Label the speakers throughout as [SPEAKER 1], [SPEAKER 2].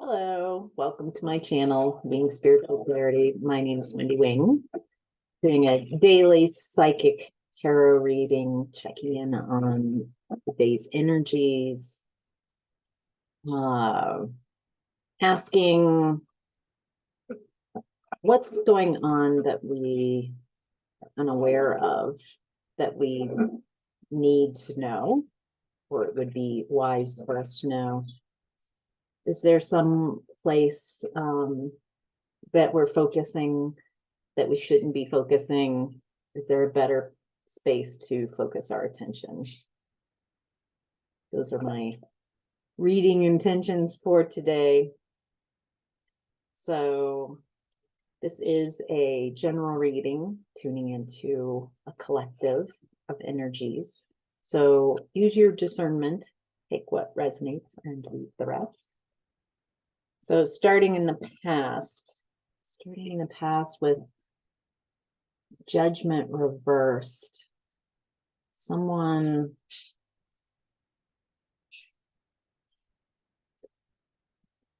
[SPEAKER 1] Hello, welcome to my channel, Being Spiritual Clarity. My name is Wendy Wing, doing a daily psychic tarot reading, checking in on the day's energies, asking what's going on that we are unaware of, that we need to know, or it would be wise for us to know. Is there some place that we're focusing that we shouldn't be focusing? Is there a better space to focus our attention? Those are my reading intentions for today. So this is a general reading, tuning into a collective of energies. So use your discernment, take what resonates and leave the rest. So starting in the past with judgment reversed. Someone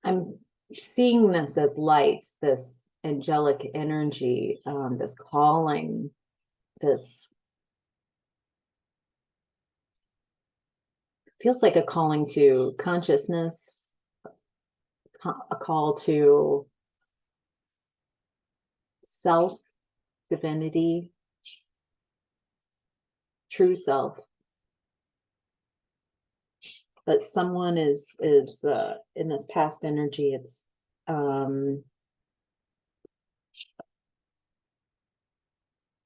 [SPEAKER 1] I'm seeing this as lights, this angelic energy, this calling, this feels like a calling to consciousness, a call to self, divinity, true self. But someone is in this past energy. It's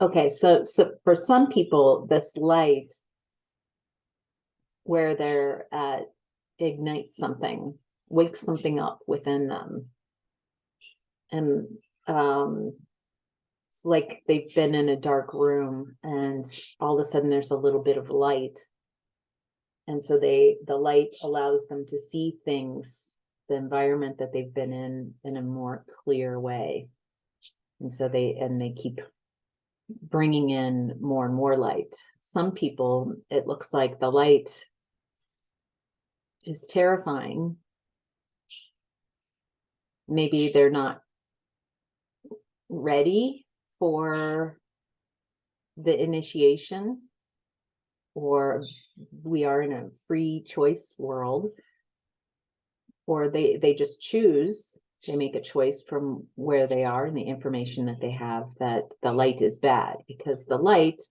[SPEAKER 1] okay. So for some people, this light, where they're at, ignites something, wakes something up within them, and it's like they've been in a dark room, and all of a sudden there's a little bit of light. And so the light allows them to see things, the environment that they've been in a more clear way. And so they keep bringing in more and more light. Some people, it looks like the light is terrifying. Maybe they're not ready for the initiation, or we are in a free choice world, or they just choose, they make a choice from where they are and the information that they have, that the light is bad, because the light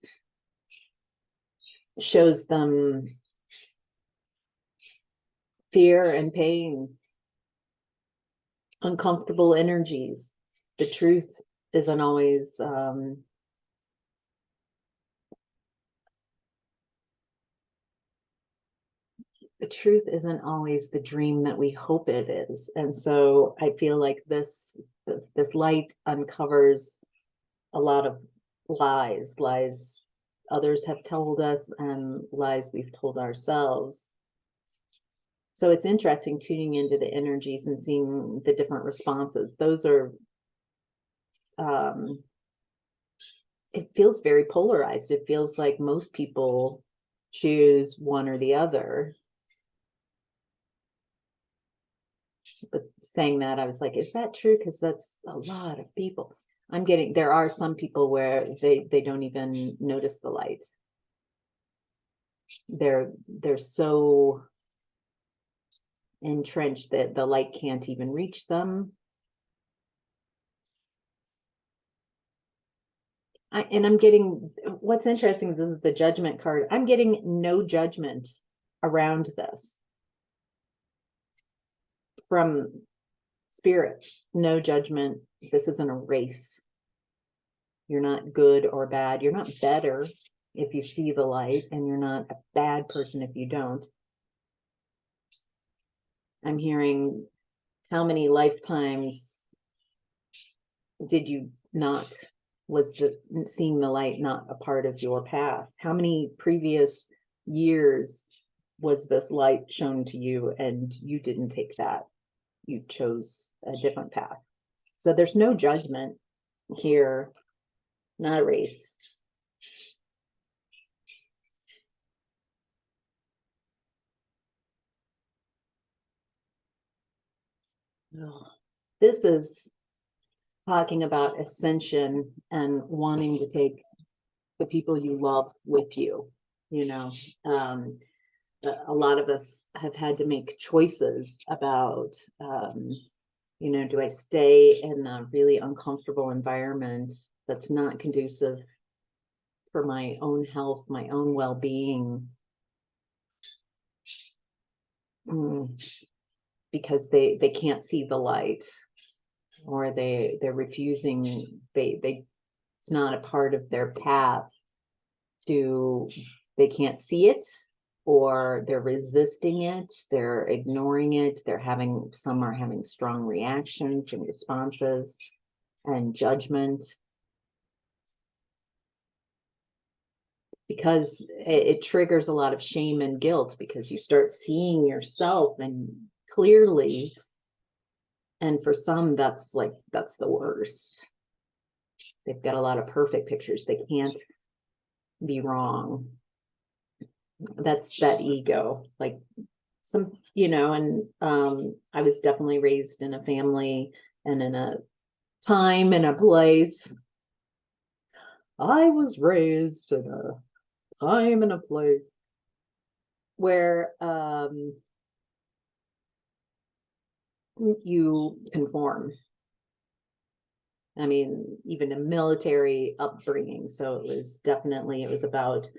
[SPEAKER 1] shows them fear and pain, uncomfortable energies. The truth isn't always the dream that we hope it is. And so I feel like this light uncovers a lot of lies others have told us, and lies we've told ourselves. So it's interesting tuning into the energies and seeing the different responses. Those are it feels very polarized. It feels like most people choose one or the other. But saying that, I was like, is that true? Because that's a lot of people. There are some people where they don't even notice the light. They're so entrenched that the light can't even reach them. I'm getting, what's interesting, this is the judgment card. I'm getting no judgment around this from spirit. No judgment. This isn't a race. You're not good or bad. You're not better if you see the light, and you're not a bad person if you don't. I'm hearing, how many lifetimes did you not, was seeing the light not a part of your path? How many previous years was this light shown to you and you didn't take that? You chose a different path. So there's no judgment here, not a race. Oh, this is talking about ascension and wanting to take the people you love with you. You know, um, a lot of us have had to make choices about, do I stay in a really uncomfortable environment that's not conducive for my own health, my own well-being, because they can't see the light, or they're refusing, it's not a part of their path to, they can't see it, or they're resisting it, they're ignoring it, some are having strong reactions and responses and judgment, because it triggers a lot of shame and guilt, because you start seeing yourself and clearly, and for some that's the worst. They've got a lot of perfect pictures, they can't be wrong. That's that ego, like some, and I was definitely raised in a family and in a time and a place. I was raised in a time and a place where you conform. I mean, even a military upbringing. So it was about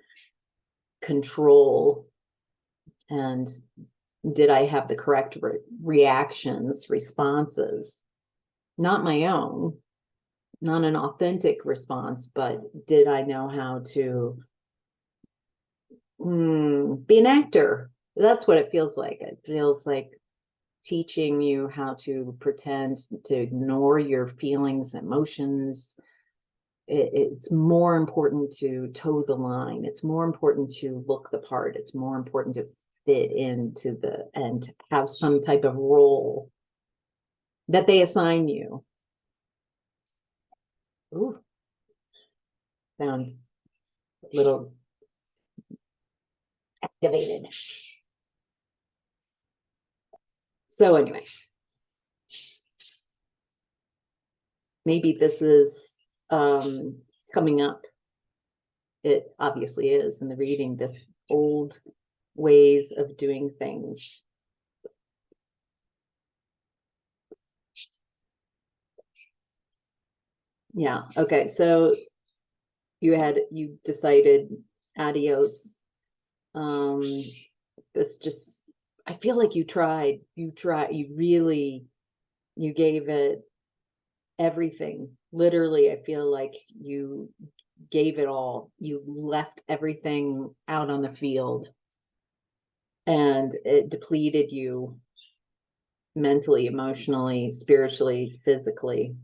[SPEAKER 1] control, and did I have the correct responses, not my own, not an authentic response, but did I know how to be an actor? That's what it feels like. It feels like teaching you how to pretend to ignore your feelings, emotions. It's more important to toe the line. It's more important to look the part. It's more important to fit into and have some type of role that they assign you. Ooh, sound a little activated. So anyway, maybe this is coming up. It obviously is in the reading, this old ways of doing things. Yeah. Okay. So you decided adios. This just, I feel like you gave it everything. Literally, I feel like you gave it all. You left everything out on the field, and it depleted you mentally, emotionally, spiritually, physically.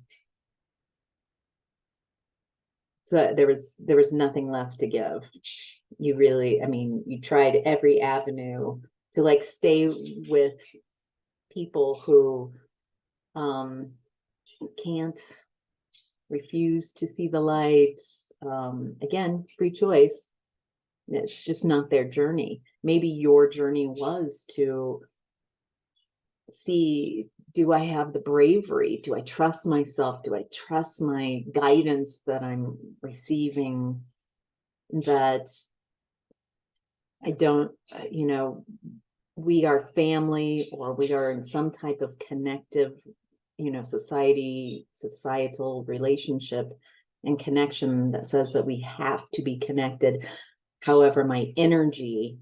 [SPEAKER 1] So there was nothing left to give. You really, I mean, you tried every avenue to stay with people who can't, refuse to see the light. Again, free choice. It's just not their journey. Maybe your journey was to see, do I have the bravery? Do I trust myself? Do I trust my guidance that I'm receiving? That I don't, we are family, or we are in some type of connective, societal relationship and connection that says that we have to be connected. However, my energy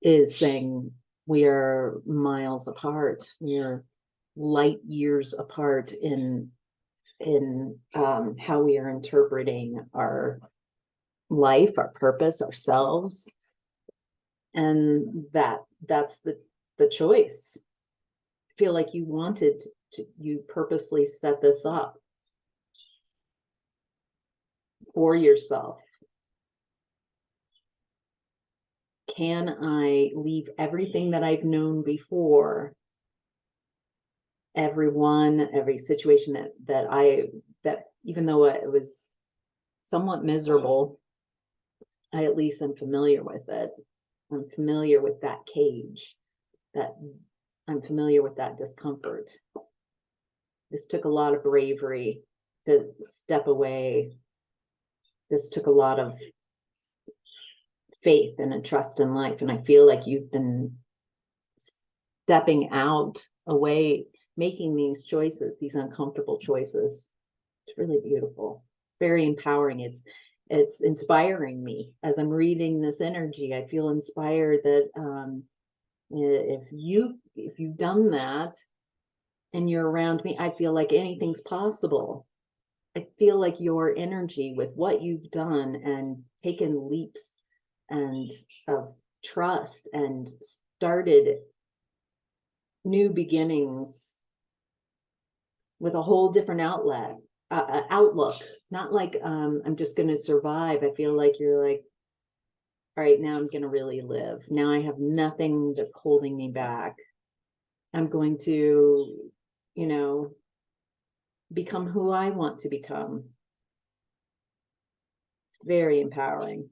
[SPEAKER 1] is saying we are miles apart. We are light years apart in how we are interpreting our life, our purpose, ourselves. And that's the choice. I feel like you purposely set this up for yourself. Can I leave everything that I've known before, everyone, every situation that even though it was somewhat miserable, I at least am familiar with it. I'm familiar with that cage, that I'm familiar with that discomfort. This took a lot of bravery to step away. This took a lot of faith and a trust in life. And I feel like you've been stepping out, away, making these choices, these uncomfortable choices. It's really beautiful, very empowering. It's inspiring me as I'm reading this energy. I feel inspired that if you've done that and you're around me, I feel like anything's possible. I feel like your energy with what you've done and taken leaps and of trust and started new beginnings with a whole different outlook, not like I'm just going to survive. I feel like you're like, all right, now I'm going to really live. Now I have nothing that's holding me back. I'm going to, become who I want to become. It's very empowering.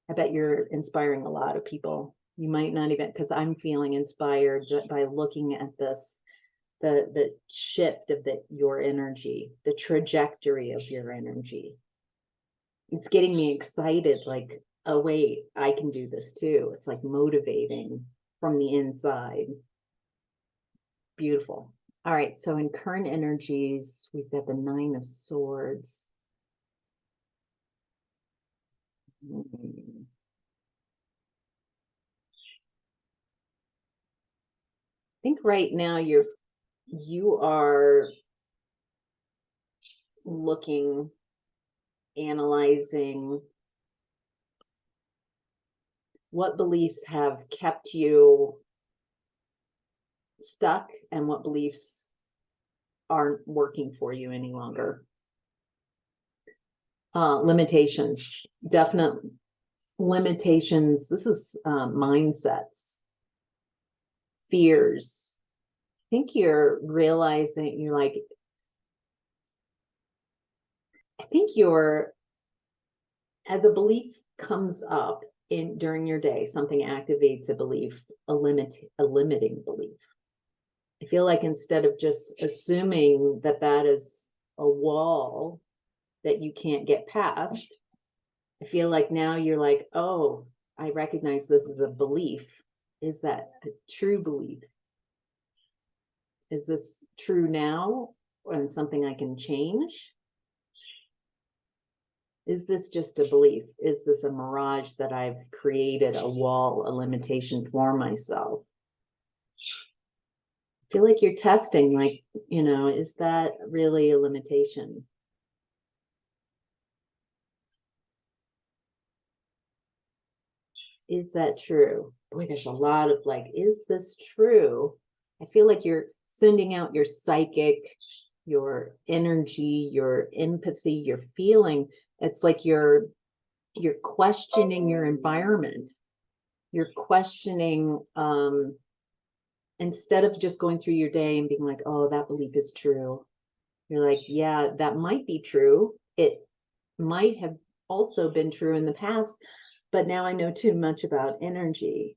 [SPEAKER 1] I bet you're inspiring a lot of people. You might not even, because I'm feeling inspired by looking at this, the shift of your energy, the trajectory of your energy. It's getting me excited, like, oh wait, I can do this too. It's like motivating from the inside. Beautiful. All right, so in current energies, we've got the 9 of Swords. I think right now you are looking, analyzing what beliefs have kept you stuck and what beliefs aren't working for you any longer. Limitations, definite limitations. This is mindsets, fears. I think you're realizing I think as a belief comes up during your day, something activates a belief, a limiting belief. I feel like instead of just assuming that is a wall that you can't get past, I feel like now you're like, oh, I recognize this as a belief. Is that a true belief? Is this true now and something I can change? Is this just a belief? Is this a mirage that I've created, a wall, a limitation for myself? I feel like you're testing, like, is that really a limitation? Is that true? Boy, there's a lot of like, is this true? I feel like you're sending out your psychic, your energy, your empathy, your feeling. It's like you're questioning your environment. You're questioning, instead of just going through your day and being like, oh, that belief is true. You're like, yeah, that might be true. It might have also been true in the past, but now I know too much about energy.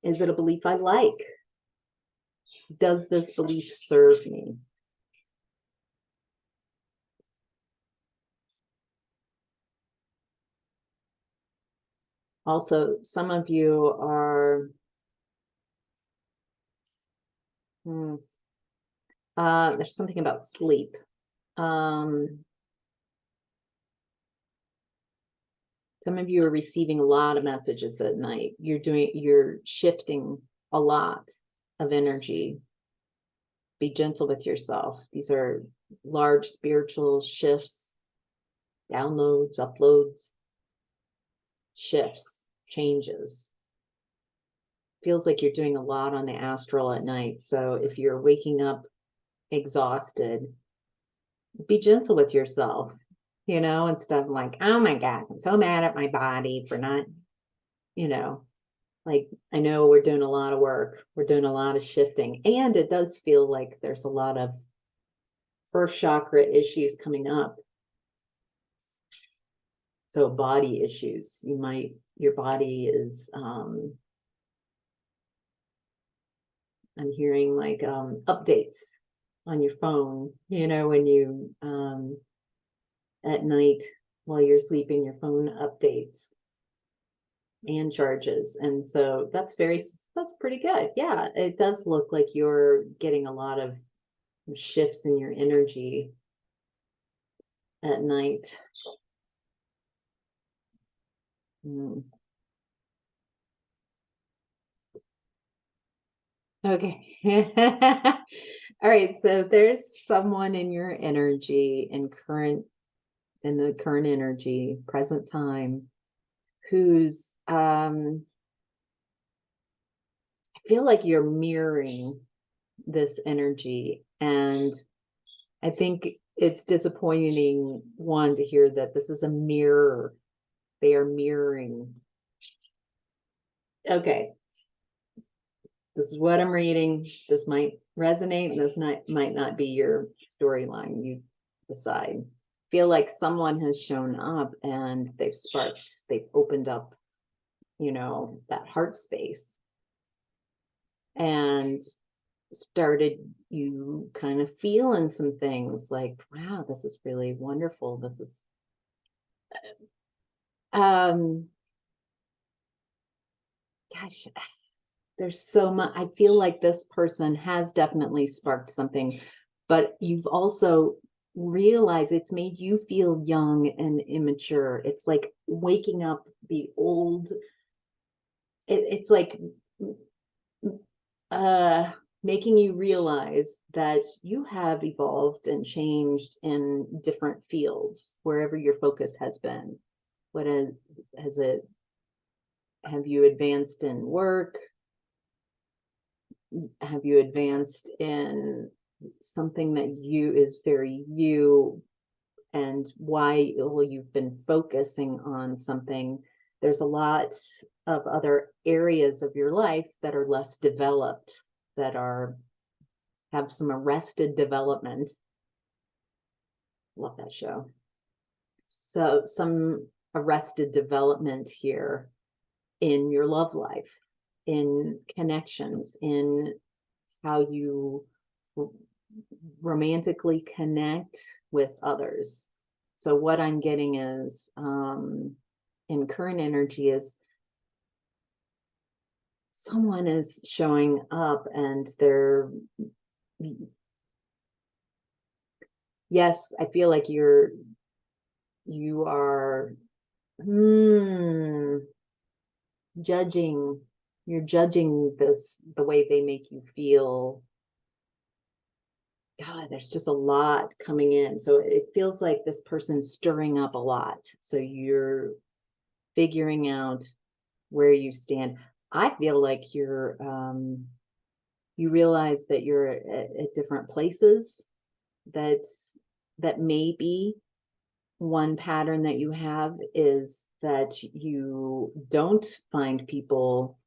[SPEAKER 1] Is it a belief I like? Does this belief serve me? Also, some of you are, there's something about sleep. Some of you are receiving a lot of messages at night. You're shifting a lot of energy. Be gentle with yourself. These are large spiritual shifts, downloads, uploads, shifts, changes. Feels like you're doing a lot on the astral at night. So if you're waking up exhausted, be gentle with yourself, instead of like, oh my God, I'm so mad at my body for not, like, I know we're doing a lot of work. We're doing a lot of shifting. And it does feel like there's a lot of first chakra issues coming up. So body issues, your body is I'm hearing like updates on your phone, you know, when you at night while you're sleeping, your phone updates and charges. And so that's pretty good. Yeah, it does look like you're getting a lot of shifts in your energy at night. Mm. Okay. All right. So there's someone in your energy in the current energy, present time, who's I feel like you're mirroring this energy. And I think it's disappointing, one, to hear that this is a mirror. They are mirroring. Okay. This is what I'm reading. This might resonate. This might not be your storyline. You decide. Feel like someone has shown up and they've opened up, you know, that heart space and started you kind of feeling some things like, wow, this is really wonderful. This is, gosh, there's so much. I feel like this person has definitely sparked something, but you've also realized it's made you feel young and immature. It's like waking up the old, it's like making you realize that you have evolved and changed in different fields wherever your focus has been. What has it, have you advanced in work? Have you advanced in something that you is very you, and why? Well, you've been focusing on something. There's a lot of other areas of your life that are less developed, that have some arrested development. Love that show. So some arrested development here in your love life, in connections, in how you romantically connect with others. So what I'm getting is in current energy is someone is showing up and they're, yes, I feel like you are judging, you're judging this, the way they make you feel. God, there's just a lot coming in. So it feels like this person's stirring up a lot. So you're figuring out where you stand. I feel like you realize that you're at different places. That maybe one pattern that you have is that you don't find people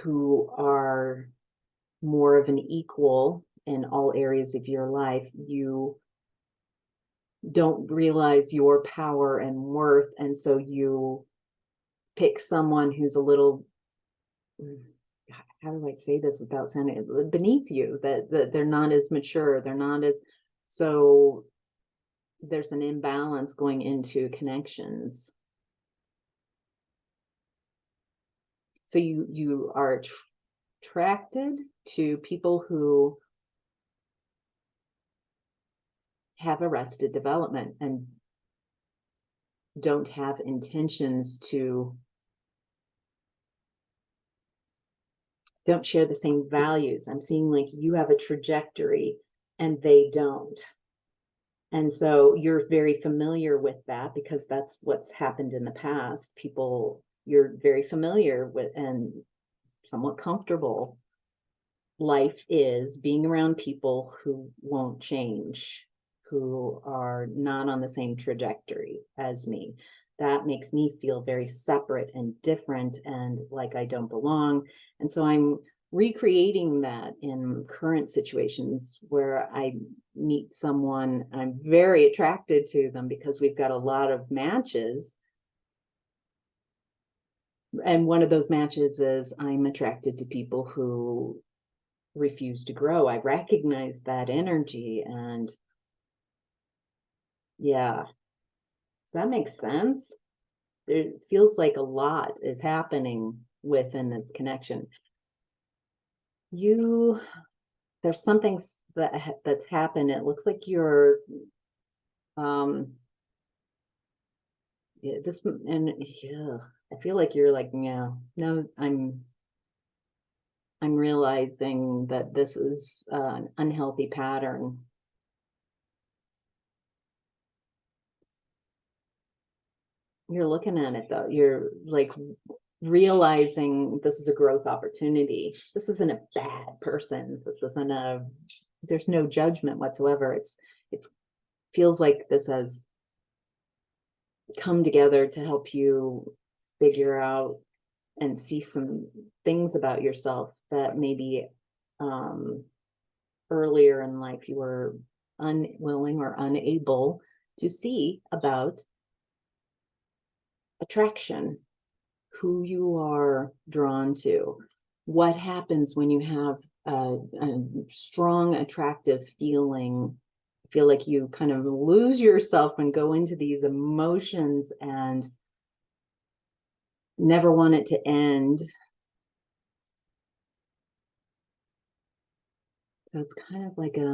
[SPEAKER 1] who are more of an equal in all areas of your life. You don't realize your power and worth, and so you pick someone who's a little, how do I say this without sounding beneath you, that they're not as mature, they're not as, so there's an imbalance going into connections. So you are attracted to people who have arrested development and don't have intentions to, don't share the same values. I'm seeing like you have a trajectory and they don't. And so you're very familiar with that because that's what's happened in the past. People you're very familiar with and somewhat comfortable. Life is being around people who won't change, who are not on the same trajectory as me. That makes me feel very separate and different and like I don't belong. And so I'm recreating that in current situations where I meet someone, I'm very attracted to them because we've got a lot of matches. And one of those matches is I'm attracted to people who refuse to grow. I recognize that energy, and yeah. Does that make sense? It feels like a lot is happening within this connection. There's something that's happened. It looks like you're yeah, yeah, I feel like you're like, yeah, no, I'm realizing that this is an unhealthy pattern. You're looking at it though. You're like realizing this is a growth opportunity. This isn't a bad person. This isn't there's no judgment whatsoever. It's feels like this has come together to help you figure out and see some things about yourself that maybe earlier in life you were unwilling or unable to see about attraction, who you are drawn to, what happens when you have a strong attractive feeling. Feel like you kind of lose yourself and go into these emotions and never want it to end. So it's kind of like I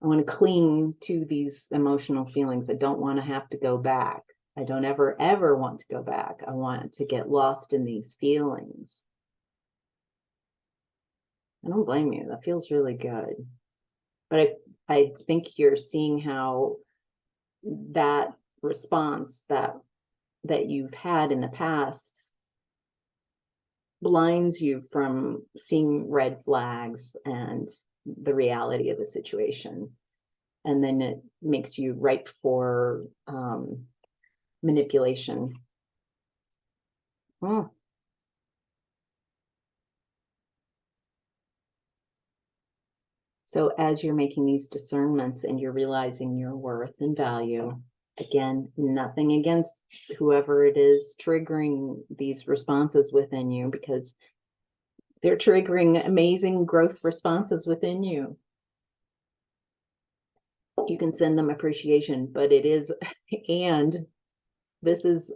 [SPEAKER 1] want to cling to these emotional feelings. I don't want to have to go back. I don't ever want to go back. I want to get lost in these feelings. I don't blame you. That feels really good. But I think you're seeing how that response that you've had in the past blinds you from seeing red flags and the reality of the situation. And then it makes you ripe for manipulation. Oh. So as you're making these discernments and you're realizing your worth and value, again, nothing against whoever it is triggering these responses within you, because they're triggering amazing growth responses within you. You can send them appreciation, but it is, and this is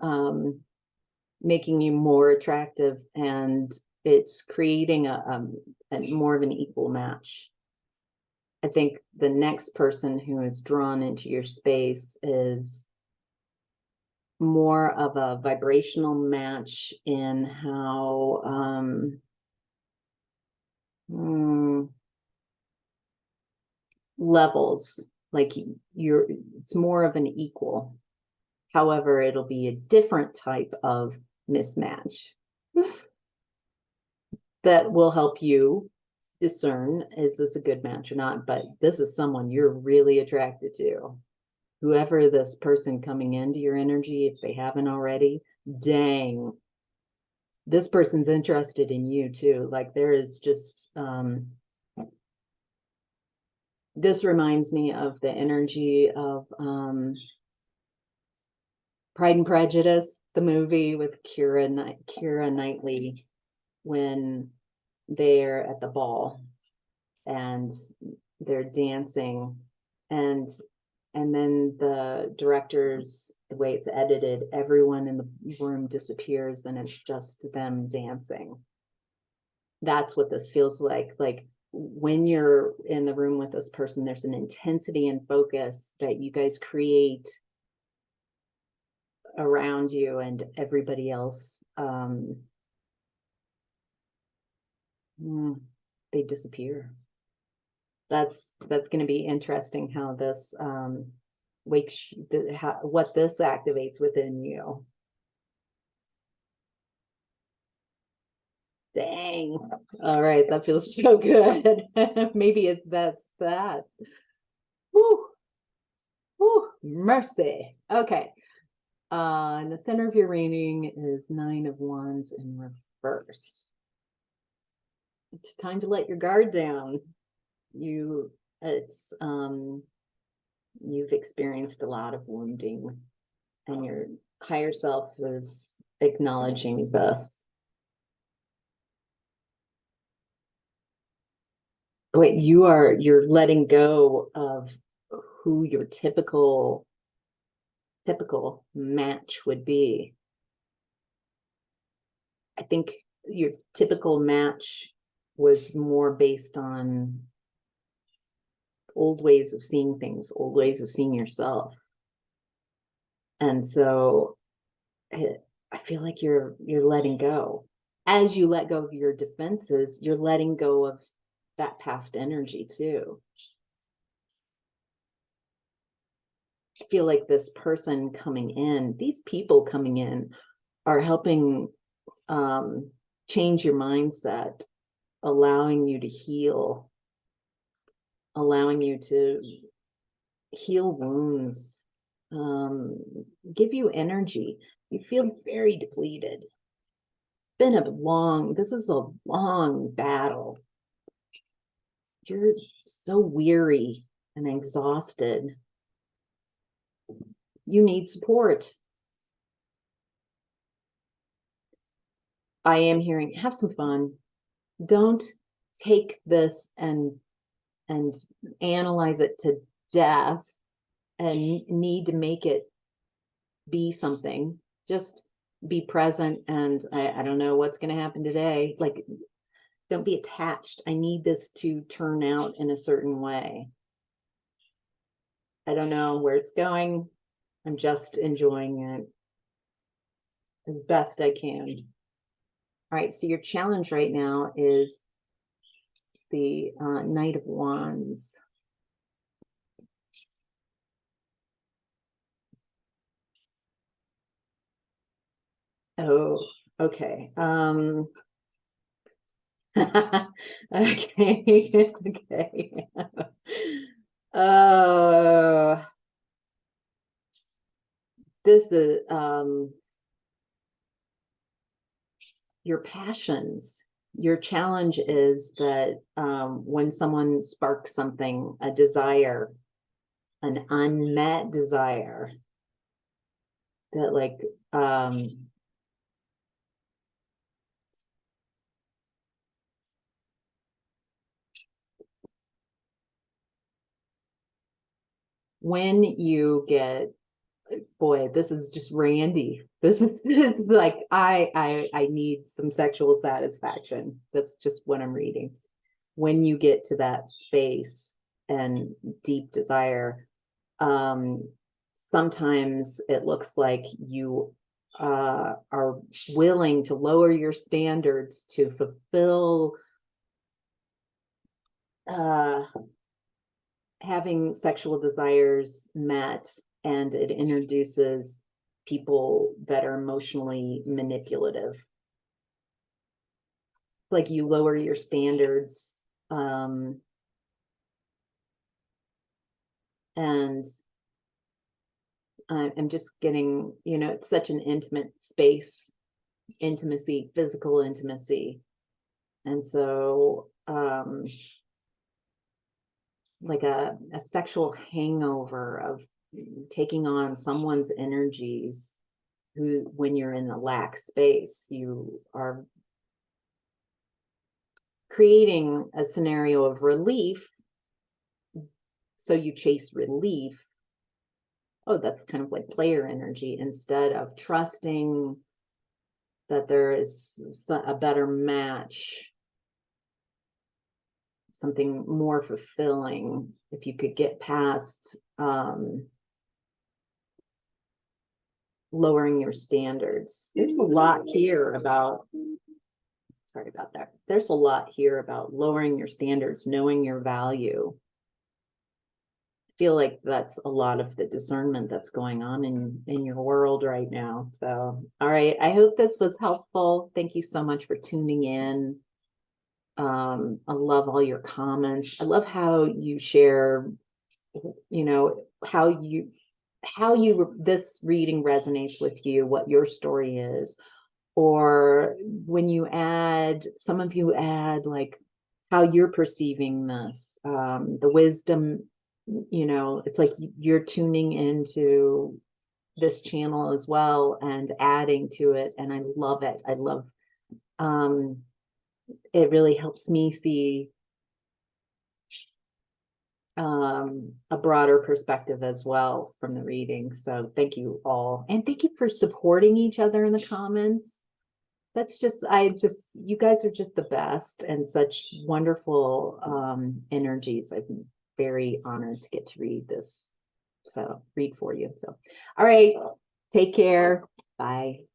[SPEAKER 1] making you more attractive, and it's creating a more of an equal match. I think the next person who is drawn into your space is more of a vibrational match in how levels, like it's more of an equal. However, it'll be a different type of mismatch that will help you discern, is this a good match or not? But this is someone you're really attracted to. Whoever this person coming into your energy, if they haven't already, dang, this person's interested in you too. Like there is just, this reminds me of the energy of Pride and Prejudice, the movie with Keira Knightley, when they're at the ball and they're dancing, and then the directors, the way it's edited, everyone in the room disappears and it's just them dancing. That's what this feels like. Like when you're in the room with this person, there's an intensity and focus that you guys create around you, and everybody else they disappear. That's going to be interesting how this wakes what this activates within you. Dang. All right, that feels so good. Maybe that's that. Woo. Woo. Mercy. Okay. In the center of your reading is 9 of Wands in reverse. It's time to let your guard down. You've experienced a lot of wounding, and you're higher self is acknowledging this. Wait, you're letting go of who your typical match would be. I think your typical match was more based on old ways of seeing things, old ways of seeing yourself. And so I feel like you're letting go. As you let go of your defenses, you're letting go of that past energy too. I feel like this person coming in, these people coming in are helping change your mindset, allowing you to heal, allowing you to heal wounds, give you energy. You feel very depleted. This is a long battle. You're so weary and exhausted. You need support. I am hearing, have some fun. Don't take this and analyze it to death and need to make it be something. Just be present, and I don't know what's going to happen today. Like, don't be attached. I need this to turn out in a certain way. I don't know where it's going. I'm just enjoying it as best I can. All right, so your challenge right now is the Knight of Wands. Oh, okay. Okay, okay. This is your passions. Your challenge is that when someone sparks something, a desire, an unmet desire, that like when you get, boy, this is just Randy. This is like I need some sexual satisfaction. That's just what I'm reading. When you get to that space and deep desire, sometimes it looks like you are willing to lower your standards to fulfill having sexual desires met, and it introduces people that are emotionally manipulative. Like you lower your standards, and I'm just getting, it's such an intimate space, intimacy, physical intimacy. And so like a sexual hangover of taking on someone's energies, who, when you're in a lax space, you are creating a scenario of relief. So you chase relief. Oh, that's kind of like player energy, instead of trusting that there is a better match, something more fulfilling. If you could get past lowering your standards. There's a lot here about, sorry about that. There's a lot here about lowering your standards, knowing your value. I feel like that's a lot of the discernment that's going on in your world right now. So, all right. I hope this was helpful. Thank you so much for tuning in. I love all your comments. I love how you share, how this reading resonates with you, what your story is, or when you add, some of you add like how you're perceiving this, the wisdom, it's like you're tuning into this channel as well and adding to it. And I love it. I love, it really helps me see a broader perspective as well from the reading. So thank you all. And thank you for supporting each other in the comments. That's just, you guys are just the best and such wonderful energies. I'm very honored to get to read this. So read for you. So, all right, take care. Bye.